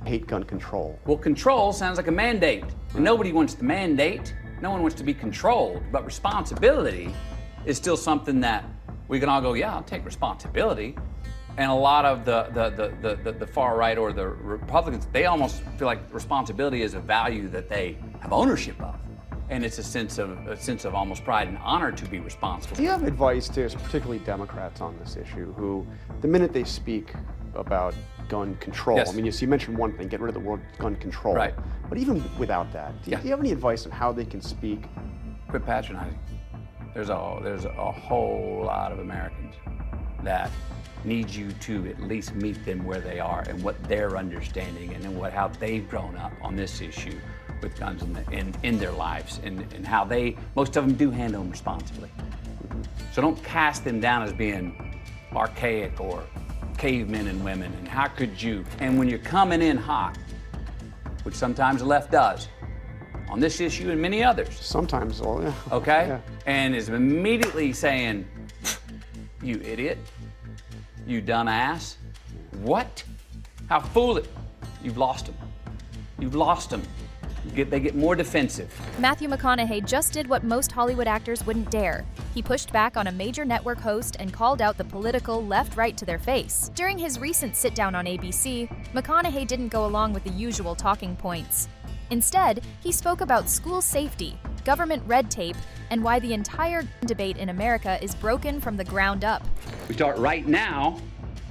hate gun control? Well, control sounds like a mandate. And nobody wants the mandate. No one wants to be controlled. But responsibility is still something that we can all go, yeah, I'll take responsibility. And a lot of the far right or the Republicans, they almost feel like responsibility is a value that they have ownership of. And it's a sense of almost pride and honor to be responsible. Do you have advice to particularly Democrats on this issue who, the minute they speak about gun control, Yes. I mean, you mentioned one thing, get rid of the word gun control. Right. But even without that, do Yeah. you have any advice on how they can speak? Quit patronizing. There's a whole lot of Americans that need you to at least meet them where they are and what they're understanding and how they've grown up on this issue with guns in their lives and how most of them do handle them responsibly. So don't cast them down as being archaic or cavemen and women and how could you? And when you're coming in hot, which sometimes the left does, on this issue and many others. Sometimes, well, yeah. Okay? Yeah. And is immediately saying, you idiot, you dumbass, what? How foolish. You've lost them. You've lost them. They get more defensive. Matthew McConaughey just did what most Hollywood actors wouldn't dare. He pushed back on a major network host and called out the political left-right to their face. During his recent sit-down on ABC, McConaughey didn't go along with the usual talking points. Instead, he spoke about school safety, government red tape, and why the entire debate in America is broken from the ground up. We start right now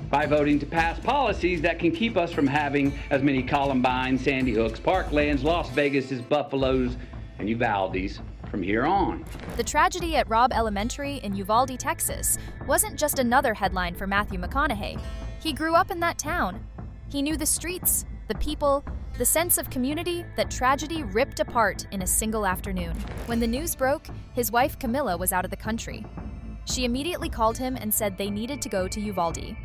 by voting to pass policies that can keep us from having as many Columbines, Sandy Hooks, Parklands, Las Vegases, Buffaloes, and Uvaldes from here on. The tragedy at Robb Elementary in Uvalde, Texas, wasn't just another headline for Matthew McConaughey. He grew up in that town. He knew the streets, the people, the sense of community that tragedy ripped apart in a single afternoon. When the news broke, his wife Camilla was out of the country. She immediately called him and said they needed to go to Uvalde.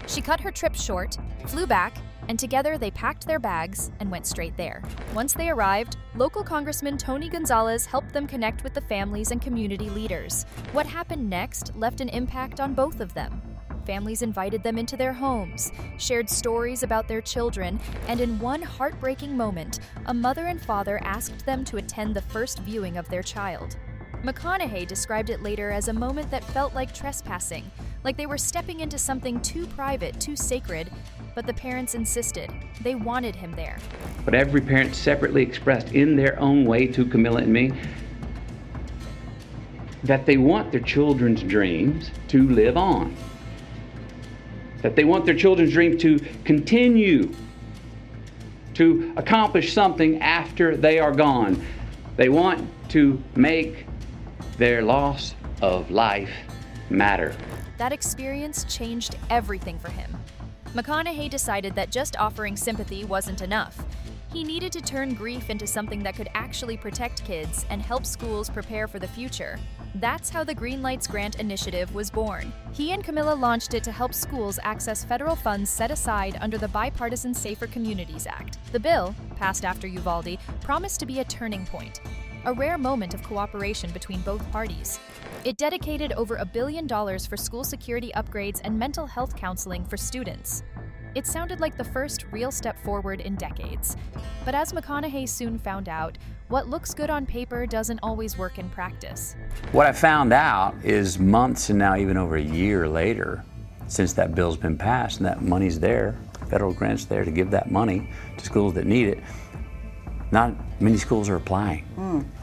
She cut her trip short, flew back, and together they packed their bags and went straight there. Once they arrived, local Congressman Tony Gonzalez helped them connect with the families and community leaders. What happened next left an impact on both of them. Families invited them into their homes, shared stories about their children, and in one heartbreaking moment, a mother and father asked them to attend the first viewing of their child. McConaughey described it later as a moment that felt like trespassing, like they were stepping into something too private, too sacred, but the parents insisted. They wanted him there. But every parent separately expressed in their own way to Camilla and me that they want their children's dreams to live on. That they want their children's dreams to continue to accomplish something after they are gone. They want to make their loss of life matter. That experience changed everything for him. McConaughey decided that just offering sympathy wasn't enough. He needed to turn grief into something that could actually protect kids and help schools prepare for the future. That's how the Greenlights Grant Initiative was born. He and Camilla launched it to help schools access federal funds set aside under the bipartisan Safer Communities Act. The bill, passed after Uvalde, promised to be a turning point, a rare moment of cooperation between both parties. It dedicated over $1 billion for school security upgrades and mental health counseling for students. It sounded like the first real step forward in decades. But as McConaughey soon found out, what looks good on paper doesn't always work in practice. What I found out is months and now even over a year later, since that bill's been passed and that money's there, federal grants there to give that money to schools that need it, not many schools are applying.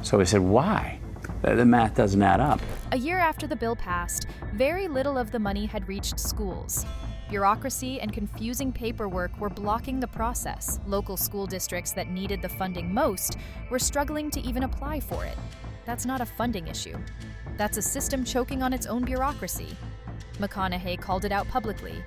So I said, why? The math doesn't add up. A year after the bill passed, very little of the money had reached schools. Bureaucracy and confusing paperwork were blocking the process. Local school districts that needed the funding most were struggling to even apply for it. That's not a funding issue. That's a system choking on its own bureaucracy. McConaughey called it out publicly.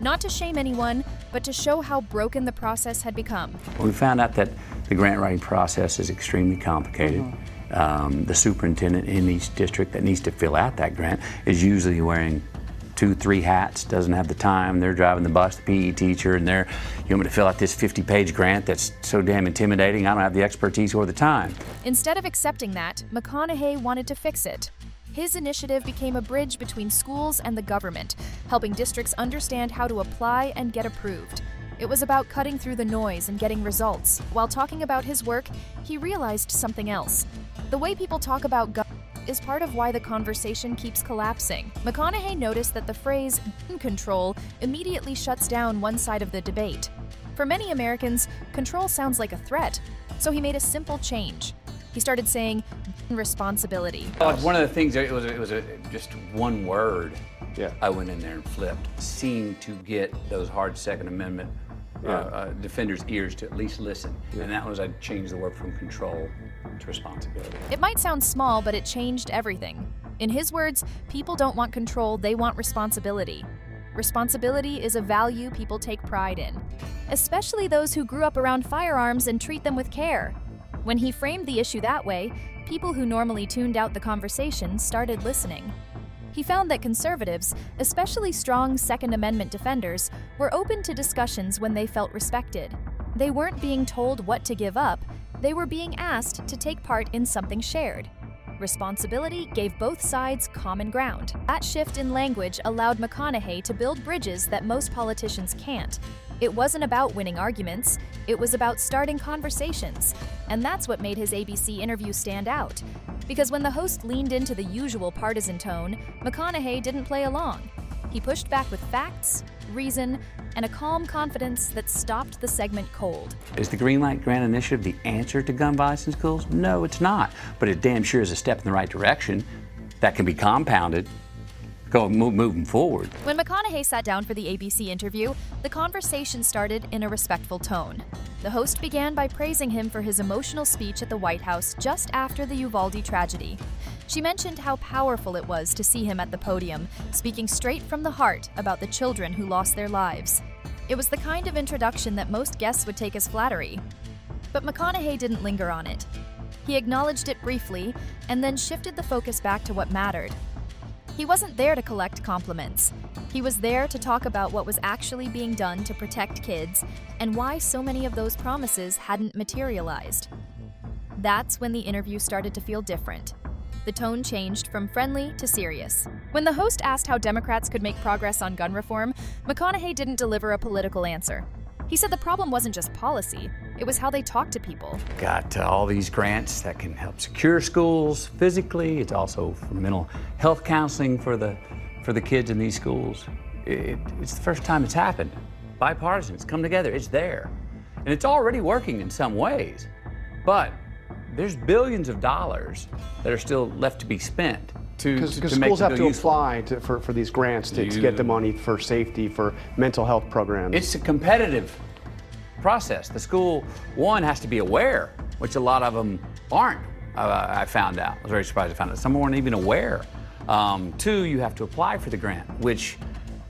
Not to shame anyone, but to show how broken the process had become. We found out that the grant writing process is extremely complicated. The superintendent in each district that needs to fill out that grant is usually wearing 2-3 hats, doesn't have the time, they're driving the bus, the PE teacher, and you want me to fill out this 50-page grant that's so damn intimidating, I don't have the expertise or the time. Instead of accepting that, McConaughey wanted to fix it. His initiative became a bridge between schools and the government, helping districts understand how to apply and get approved. It was about cutting through the noise and getting results. While talking about his work, he realized something else. The way people talk about guns is part of why the conversation keeps collapsing. McConaughey noticed that the phrase gun control immediately shuts down one side of the debate. For many Americans, control sounds like a threat, so he made a simple change. He started saying responsibility. One of the things, it was just one word. Yeah. I went in there and flipped. Seemed to get those hard Second Amendment defenders' ears to at least listen. Yeah. And that was, I changed the word from control to responsibility. It might sound small, but it changed everything. In his words, people don't want control, they want responsibility. Responsibility is a value people take pride in, especially those who grew up around firearms and treat them with care. When he framed the issue that way, people who normally tuned out the conversation started listening. He found that conservatives, especially strong Second Amendment defenders, were open to discussions when they felt respected. They weren't being told what to give up, they were being asked to take part in something shared. Responsibility gave both sides common ground. That shift in language allowed McConaughey to build bridges that most politicians can't. It wasn't about winning arguments, it was about starting conversations. And that's what made his ABC interview stand out. Because when the host leaned into the usual partisan tone, McConaughey didn't play along. He pushed back with facts, reason, and a calm confidence that stopped the segment cold. Is the Greenlights Grant Initiative the answer to gun violence in schools? No, it's not. But it damn sure is a step in the right direction that can be compounded. Moving forward. When McConaughey sat down for the ABC interview, the conversation started in a respectful tone. The host began by praising him for his emotional speech at the White House just after the Uvalde tragedy. She mentioned how powerful it was to see him at the podium, speaking straight from the heart about the children who lost their lives. It was the kind of introduction that most guests would take as flattery. But McConaughey didn't linger on it. He acknowledged it briefly and then shifted the focus back to what mattered. He wasn't there to collect compliments. He was there to talk about what was actually being done to protect kids and why so many of those promises hadn't materialized. That's when the interview started to feel different. The tone changed from friendly to serious. When the host asked how Democrats could make progress on gun reform, McConaughey didn't deliver a political answer. He said the problem wasn't just policy, it was how they talked to people. Got all these grants that can help secure schools physically. It's also for mental health counseling for the kids in these schools. It's the first time it's happened. Bipartisan, it's come together, it's there. And it's already working in some ways. But there's billions of dollars that are still left to be spent. Because schools have to apply for these grants to get the money for safety, for mental health programs. It's a competitive process. The school, one, has to be aware, which a lot of them aren't, I found out. I was very surprised I found out. Some weren't even aware. Two, you have to apply for the grant, which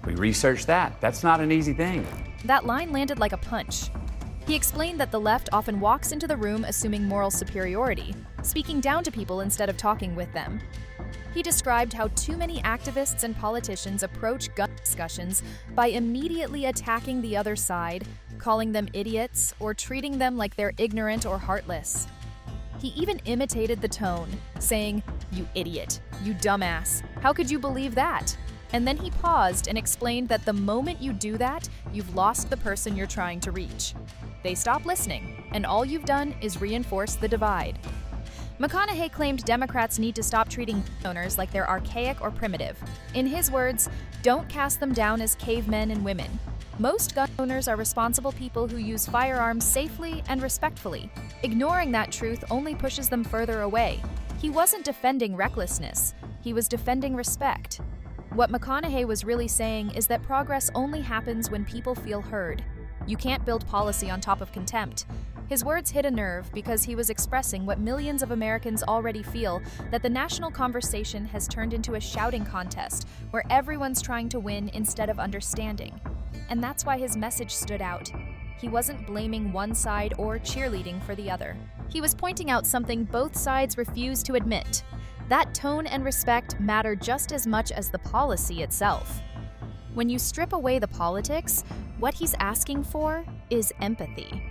we researched that. That's not an easy thing. That line landed like a punch. He explained that the left often walks into the room assuming moral superiority, speaking down to people instead of talking with them. He described how too many activists and politicians approach gun discussions by immediately attacking the other side, calling them idiots, or treating them like they're ignorant or heartless. He even imitated the tone, saying, "You idiot, you dumbass, how could you believe that?" And then he paused and explained that the moment you do that, you've lost the person you're trying to reach. They stop listening, and all you've done is reinforce the divide. McConaughey claimed Democrats need to stop treating gun owners like they're archaic or primitive. In his words, don't cast them down as cavemen and women. Most gun owners are responsible people who use firearms safely and respectfully. Ignoring that truth only pushes them further away. He wasn't defending recklessness, he was defending respect. What McConaughey was really saying is that progress only happens when people feel heard. You can't build policy on top of contempt. His words hit a nerve because he was expressing what millions of Americans already feel, that the national conversation has turned into a shouting contest where everyone's trying to win instead of understanding. And that's why his message stood out. He wasn't blaming one side or cheerleading for the other. He was pointing out something both sides refuse to admit. That tone and respect matter just as much as the policy itself. When you strip away the politics, what he's asking for is empathy.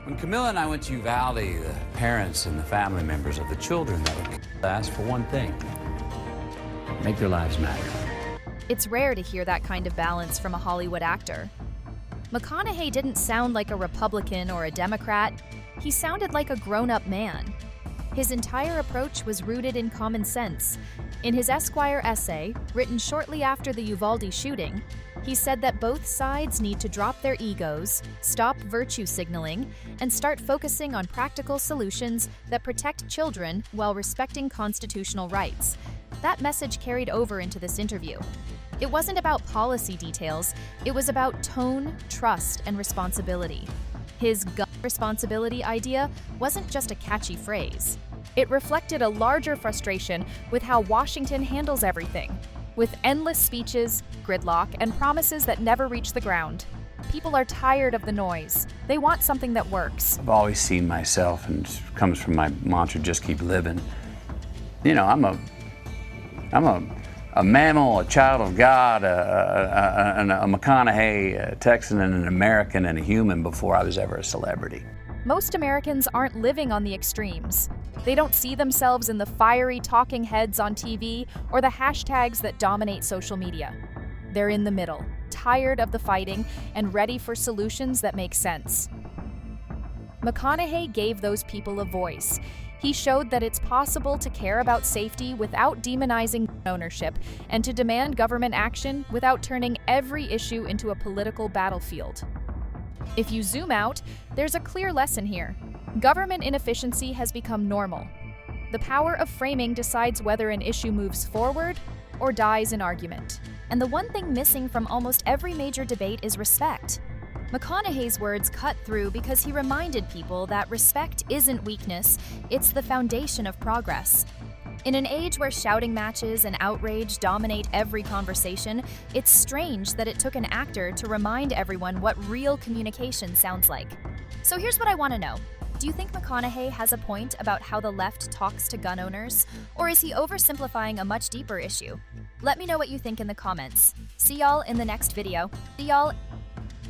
When Camilla and I went to Uvalde, the parents and the family members of the children that were asked for one thing: make their lives matter. It's rare to hear that kind of balance from a Hollywood actor. McConaughey didn't sound like a Republican or a Democrat. He sounded like a grown-up man. His entire approach was rooted in common sense. In his Esquire essay, written shortly after the Uvalde shooting, he said that both sides need to drop their egos, stop virtue signaling, and start focusing on practical solutions that protect children while respecting constitutional rights. That message carried over into this interview. It wasn't about policy details, it was about tone, trust, and responsibility. His gun responsibility idea wasn't just a catchy phrase. It reflected a larger frustration with how Washington handles everything, with endless speeches, gridlock, and promises that never reach the ground. People are tired of the noise. They want something that works. I've always seen myself, and it comes from my mantra, just keep living. You know, I'm a mammal, a child of God, a McConaughey, a Texan, and an American, and a human before I was ever a celebrity. Most Americans aren't living on the extremes. They don't see themselves in the fiery talking heads on TV or the hashtags that dominate social media. They're in the middle, tired of the fighting and ready for solutions that make sense. McConaughey gave those people a voice. He showed that it's possible to care about safety without demonizing ownership and to demand government action without turning every issue into a political battlefield. If you zoom out, there's a clear lesson here. Government inefficiency has become normal. The power of framing decides whether an issue moves forward or dies in argument. And the one thing missing from almost every major debate is respect. McConaughey's words cut through because he reminded people that respect isn't weakness, it's the foundation of progress. In an age where shouting matches and outrage dominate every conversation, it's strange that it took an actor to remind everyone what real communication sounds like. So here's what I want to know. Do you think McConaughey has a point about how the left talks to gun owners? Or is he oversimplifying a much deeper issue? Let me know what you think in the comments. See y'all in the next video. See y'all.